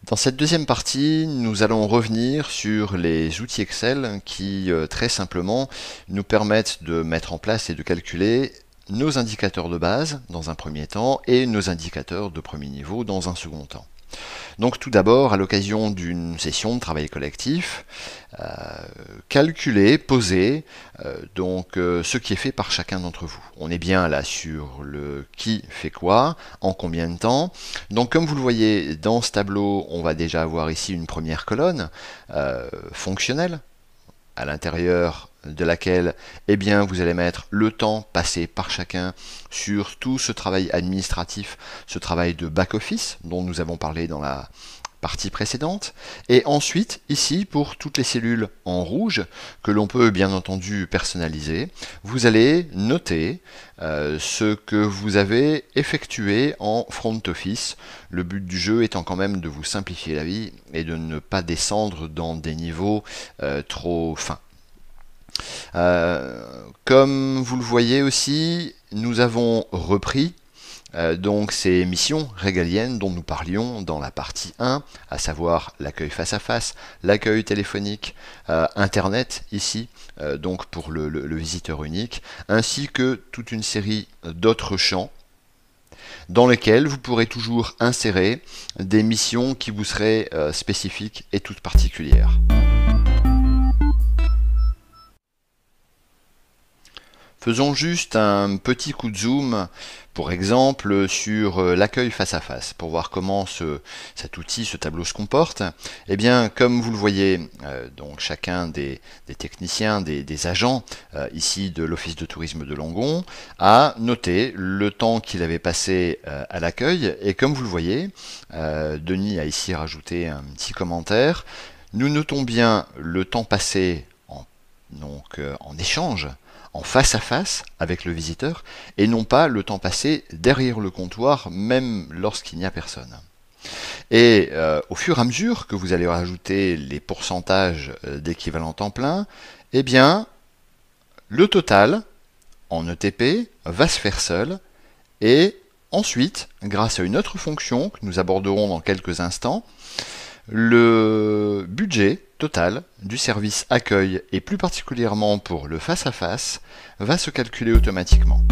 Dans cette deuxième partie, nous allons revenir sur les outils Excel qui, très simplement, nous permettent de mettre en place et de calculer nos indicateurs de base dans un premier temps et nos indicateurs de premier niveau dans un second temps. Donc tout d'abord, à l'occasion d'une session de travail collectif, calculer, poser ce qui est fait par chacun d'entre vous. On est bien là sur le qui fait quoi, en combien de temps. Donc comme vous le voyez dans ce tableau, on va déjà avoir ici une première colonne fonctionnelle, à l'intérieur de laquelle vous allez mettre le temps passé par chacun sur tout ce travail administratif, ce travail de back-office dont nous avons parlé dans la partie précédente. Et ensuite, ici, pour toutes les cellules en rouge, que l'on peut bien entendu personnaliser, vous allez noter ce que vous avez effectué en front office. Le but du jeu étant quand même de vous simplifier la vie et de ne pas descendre dans des niveaux trop fins. Comme vous le voyez aussi, nous avons repris donc ces missions régaliennes dont nous parlions dans la partie 1, à savoir l'accueil face à face, l'accueil téléphonique, Internet ici, donc pour le visiteur unique, ainsi que toute une série d'autres champs dans lesquels vous pourrez toujours insérer des missions qui vous seraient spécifiques et toutes particulières. Faisons juste un petit coup de zoom, pour exemple, sur l'accueil face à face, pour voir comment cet outil, ce tableau se comporte. Eh bien, comme vous le voyez, donc chacun des techniciens, des agents ici de l'Office de tourisme de Langon, a noté le temps qu'il avait passé à l'accueil. Et comme vous le voyez, Denis a ici rajouté un petit commentaire. Nous notons bien le temps passé en échange, en face à face avec le visiteur, et non pas le temps passé derrière le comptoir, même lorsqu'il n'y a personne. Et au fur et à mesure que vous allez rajouter les pourcentages d'équivalent temps plein, eh bien, le total en ETP va se faire seul, et ensuite, grâce à une autre fonction que nous aborderons dans quelques instants, le budget total du service accueil, et plus particulièrement pour le face-à-face, va se calculer automatiquement.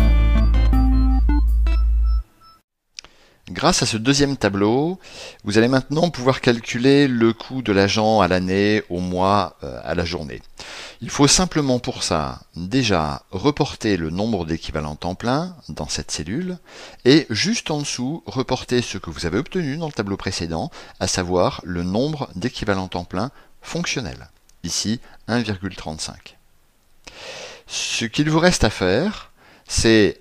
Grâce à ce deuxième tableau, vous allez maintenant pouvoir calculer le coût de l'agent à l'année, au mois, à la journée. Il faut simplement pour ça déjà reporter le nombre d'équivalents temps plein dans cette cellule et juste en dessous reporter ce que vous avez obtenu dans le tableau précédent, à savoir le nombre d'équivalents temps plein fonctionnels. Ici 1,35. Ce qu'il vous reste à faire, c'est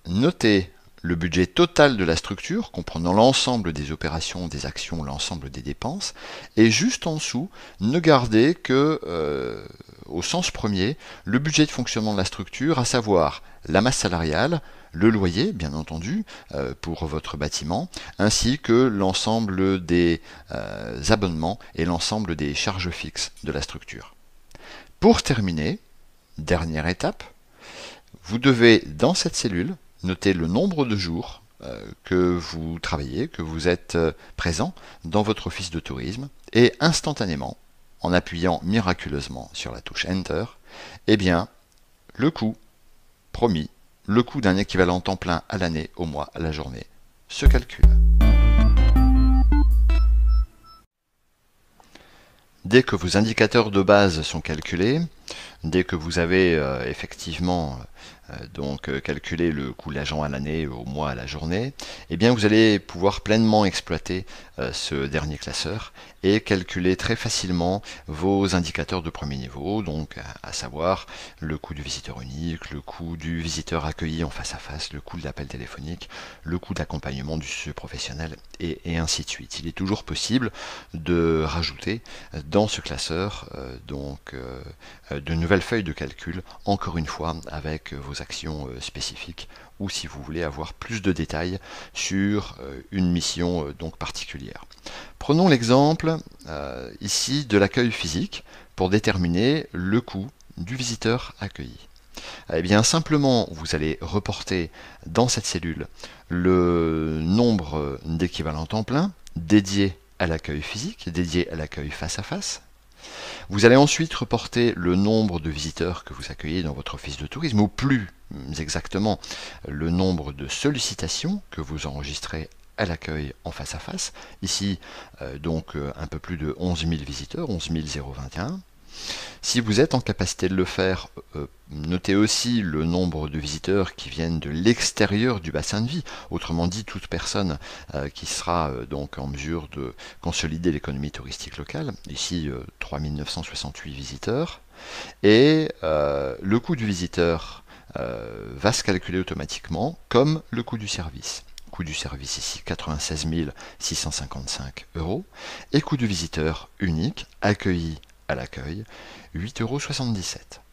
noter le budget total de la structure, comprenant l'ensemble des opérations, des actions, l'ensemble des dépenses, et juste en dessous, ne garder que, au sens premier, le budget de fonctionnement de la structure, à savoir la masse salariale, le loyer, bien entendu, pour votre bâtiment, ainsi que l'ensemble des abonnements et l'ensemble des charges fixes de la structure. Pour terminer, dernière étape, vous devez, dans cette cellule, noter le nombre de jours que vous travaillez, que vous êtes présent dans votre office de tourisme, et instantanément, en appuyant miraculeusement sur la touche Enter, eh bien, le coût promis, le coût d'un équivalent temps plein à l'année, au mois, à la journée, se calcule. Dès que vos indicateurs de base sont calculés, dès que vous avez effectivement calculé le coût de l'agent à l'année, au mois, à la journée, eh bien vous allez pouvoir pleinement exploiter ce dernier classeur et calculer très facilement vos indicateurs de premier niveau, donc à savoir le coût du visiteur unique, le coût du visiteur accueilli en face à face, le coût de l'appel téléphonique, le coût d'accompagnement du professionnel, et ainsi de suite. Il est toujours possible de rajouter dans ce classeur de nouvelles feuilles de calcul, encore une fois avec vos actions spécifiques, ou si vous voulez avoir plus de détails sur une mission particulière. Prenons l'exemple ici de l'accueil physique pour déterminer le coût du visiteur accueilli. Eh bien simplement vous allez reporter dans cette cellule le nombre d'équivalents temps plein dédié à l'accueil physique, dédié à l'accueil face à face. Vous allez ensuite reporter le nombre de visiteurs que vous accueillez dans votre office de tourisme, ou plus exactement le nombre de sollicitations que vous enregistrez à l'accueil en face à face. Ici, donc un peu plus de 11 000 visiteurs, 11 021. Si vous êtes en capacité de le faire, notez aussi le nombre de visiteurs qui viennent de l'extérieur du bassin de vie, autrement dit toute personne qui sera donc en mesure de consolider l'économie touristique locale, ici 3 968 visiteurs, et le coût du visiteur va se calculer automatiquement comme le coût du service. Coût du service ici 96 655 €, et coût du visiteur unique accueilli à l'accueil, 8,77 €.